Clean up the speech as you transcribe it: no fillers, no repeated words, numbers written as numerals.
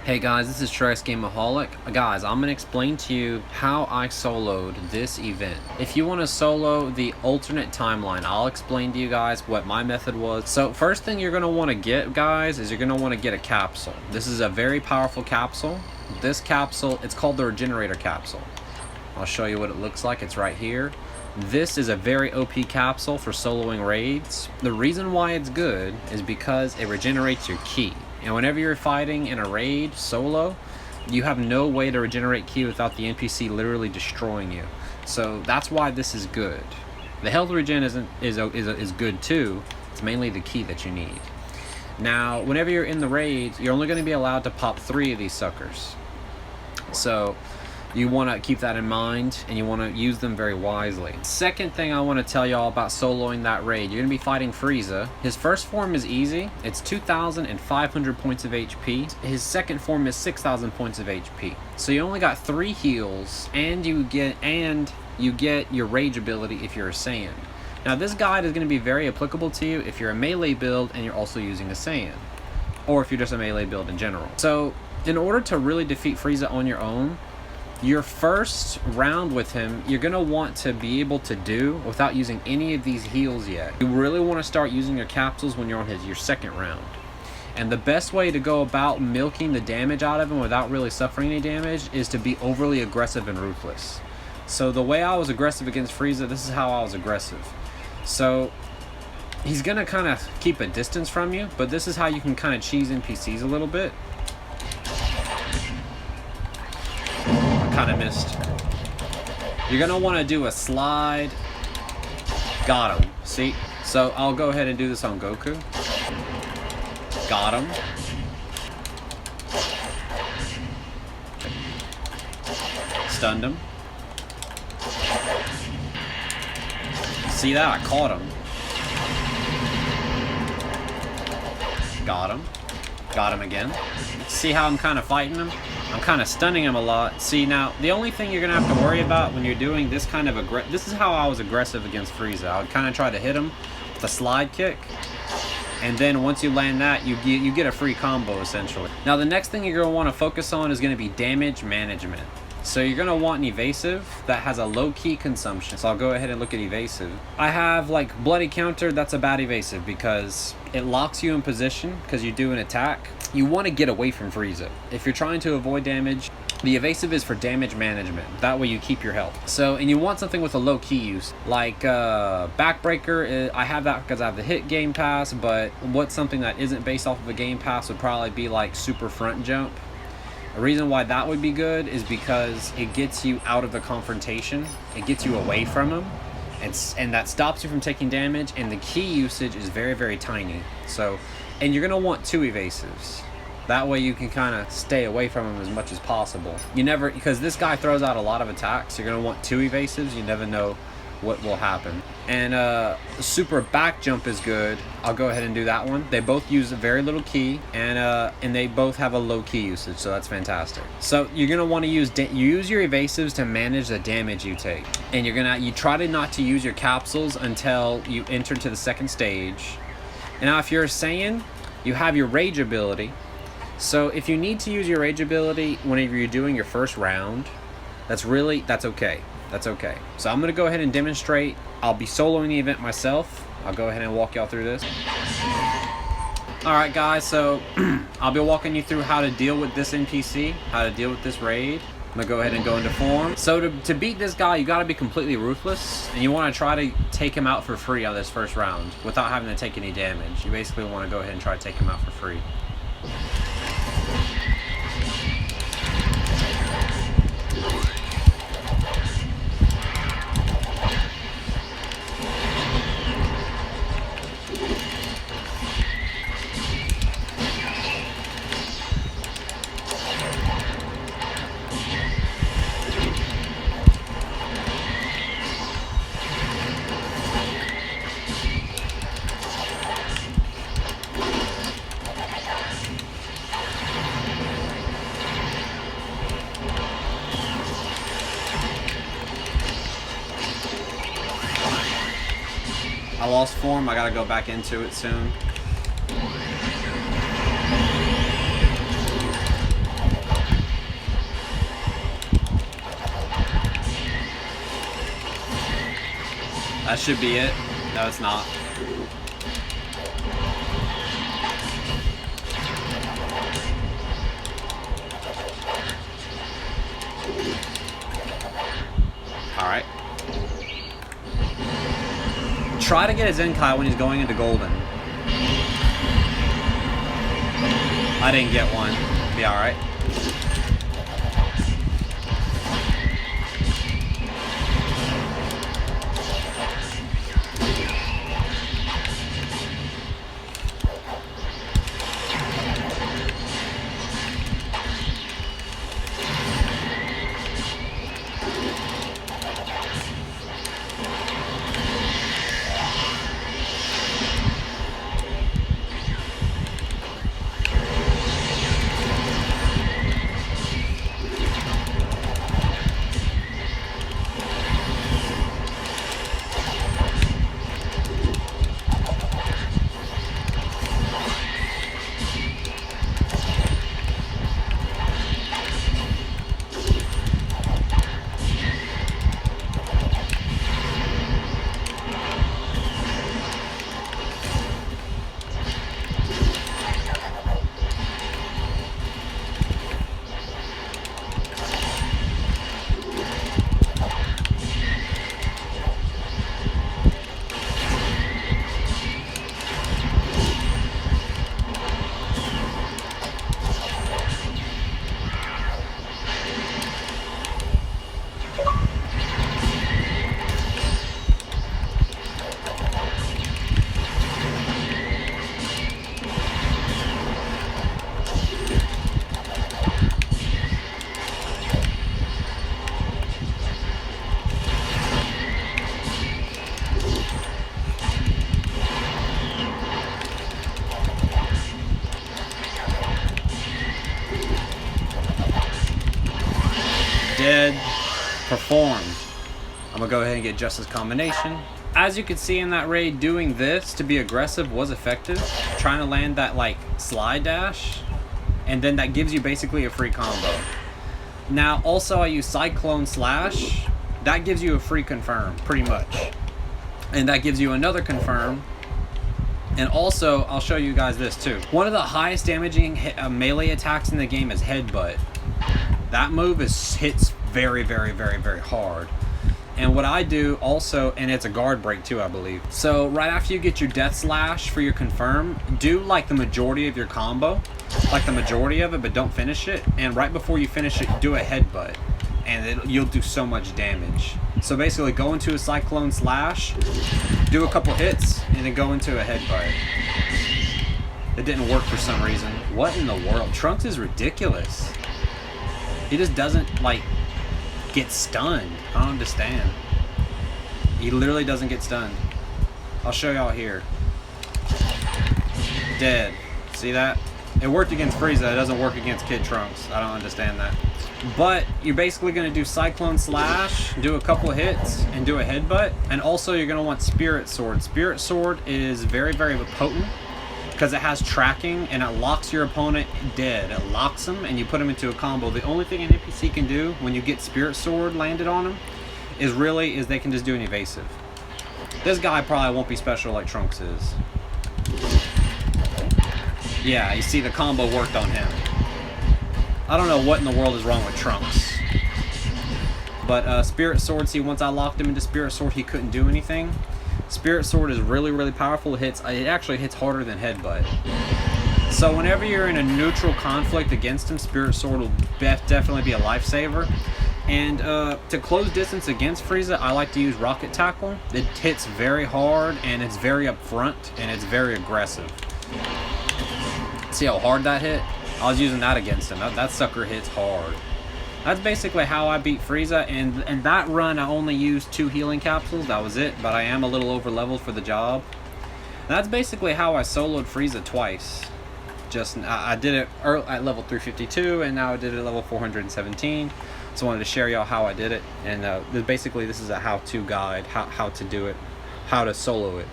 Hey guys, this is Trax Gameaholic. Guys, I'm going to explain to you how I soloed this event. If you want to solo the alternate timeline, I'll explain to you guys what my method was. So first thing you're going to want to get, guys, is you're going to want to get a capsule. This is a very powerful capsule. This capsule, it's called the Regenerator Capsule. I'll show you what it looks like. It's right here. This is a very OP capsule for soloing raids. The reason why it's good is because it regenerates your ki. And whenever you're fighting in a raid solo, you have no way to regenerate ki without the NPC literally destroying you. So that's why this is good. The health regen is good too. It's mainly the ki that you need. Now, whenever you're in the raids, you're only going to be allowed to pop 3 of these suckers. So you want to keep that in mind, and you want to use them very wisely. Second thing I want to tell y'all about soloing that raid, you're going to be fighting Frieza. His first form is easy. It's 2,500 points of HP. His second form is 6,000 points of HP. So you only got 3 heals, and you get your rage ability if you're a Saiyan. Now this guide is going to be very applicable to you if you're a melee build and you're also using a Saiyan, or if you're just a melee build in general. So in order to really defeat Frieza on your own, your first round with him, you're going to want to be able to do without using any of these heals yet. You really want to start using your capsules when you're on your second round. And the best way to go about milking the damage out of him without really suffering any damage is to be overly aggressive and ruthless. So the way I was aggressive against Frieza, this is how I was aggressive. So he's going to kind of keep a distance from you, but this is how you can kind of cheese NPCs a little bit. Kind of missed. You're gonna want to do a slide. Got him. See? So I'll go ahead and do this on Goku. Got him. Stunned him. See that? I caught him. Got him. Got him again. See how I'm kind of fighting him? I'm kind of stunning him a lot. See, now, the only thing you're going to have to worry about when you're doing this kind of this is how I was aggressive against Frieza. I would kind of try to hit him with a slide kick. And then once you land that, you get a free combo, essentially. Now, the next thing you're going to want to focus on is going to be damage management. So you're going to want an evasive that has a low ki consumption. So I'll go ahead and look at evasive. I have like bloody counter. That's a bad evasive because it locks you in position because you do an attack. You want to get away from Frieza. If you're trying to avoid damage, the evasive is for damage management. That way you keep your health. So, and you want something with a low ki use. Like Backbreaker, I have that because I have the hit game pass, but what's something that isn't based off of a game pass would probably be like super front jump. The reason why that would be good is because it gets you out of the confrontation. It gets you away from him. And that stops you from taking damage. And the ki usage is very, very tiny. So, and you're going to want 2 evasives. That way you can kind of stay away from him as much as possible. Because this guy throws out a lot of attacks. You're going to want 2 evasives. You never know what will happen. And super back jump is good. I'll go ahead and do that one. They both use very little ki, and they both have a low ki usage, so that's fantastic. So you're gonna want to use your evasives to manage the damage you take, and you try to not to use your capsules until you enter to the second stage. And now if you're a Saiyan, you have your rage ability. So if you need to use your rage ability whenever you're doing your first round, that's okay. That's okay. So I'm going to go ahead and demonstrate. I'll be soloing the event myself. I'll go ahead and walk y'all through this. Alright guys, so I'll be walking you through how to deal with this NPC, how to deal with this raid. I'm going to go ahead and go into form. So to beat this guy, you got to be completely ruthless, and you want to try to take him out for free on this first round without having to take any damage. You basically want to go ahead and try to take him out for free. I lost form. I gotta go back into it soon. That should be it. No, it's not. Alright. Try to get his Zenkai when he's going into golden. I didn't get one. Be alright. Dead. Performed. I'm gonna go ahead and get Justice combination. As you can see in that raid, doing this to be aggressive was effective. Trying to land that like slide dash, and then that gives you basically a free combo. Now also I use Cyclone Slash. That gives you a free confirm, pretty much. And that gives you another confirm. And also, I'll show you guys this too. One of the highest damaging melee attacks in the game is Headbutt. That move hits very, very, very, very hard. And what I do also, and it's a guard break too, I believe. So right after you get your Death Slash for your confirm, do like the majority of your combo, like the majority of it, but don't finish it. And right before you finish it, do a Headbutt, and you'll do so much damage. So basically go into a Cyclone Slash, do a couple hits, and then go into a Headbutt. It didn't work for some reason. What in the world? Trunks is ridiculous. He just doesn't, like, get stunned. I don't understand. He literally doesn't get stunned. I'll show y'all here. Dead. See that? It worked against Frieza. It doesn't work against Kid Trunks. I don't understand that. But you're basically going to do Cyclone Slash, do a couple of hits, and do a Headbutt. And also you're going to want Spirit Sword. Spirit Sword is very, very potent because it has tracking and it locks your opponent dead. It locks them and you put them into a combo. The only thing an NPC can do when you get Spirit Sword landed on them is they can just do an evasive. This guy probably won't be special like Trunks is. Yeah, you see the combo worked on him. I don't know what in the world is wrong with Trunks. But Spirit Sword, see, once I locked him into Spirit Sword, he couldn't do anything. Spirit Sword is really, really powerful. It actually hits harder than Headbutt. So whenever you're in a neutral conflict against him, Spirit Sword will definitely be a lifesaver. And to close distance against Frieza, I like to use Rocket Tackle. It hits very hard, and it's very upfront, and it's very aggressive. See how hard that hit? I was using that against him. That sucker hits hard. That's basically how I beat Frieza, and that run I only used 2 healing capsules. That was it, but I am a little over leveled for the job. That's basically how I soloed Frieza twice. Just I did it at level 352, and now I did it at level 417. So I wanted to share y'all how I did it, and basically this is a how-to guide, how to do it, how to solo it.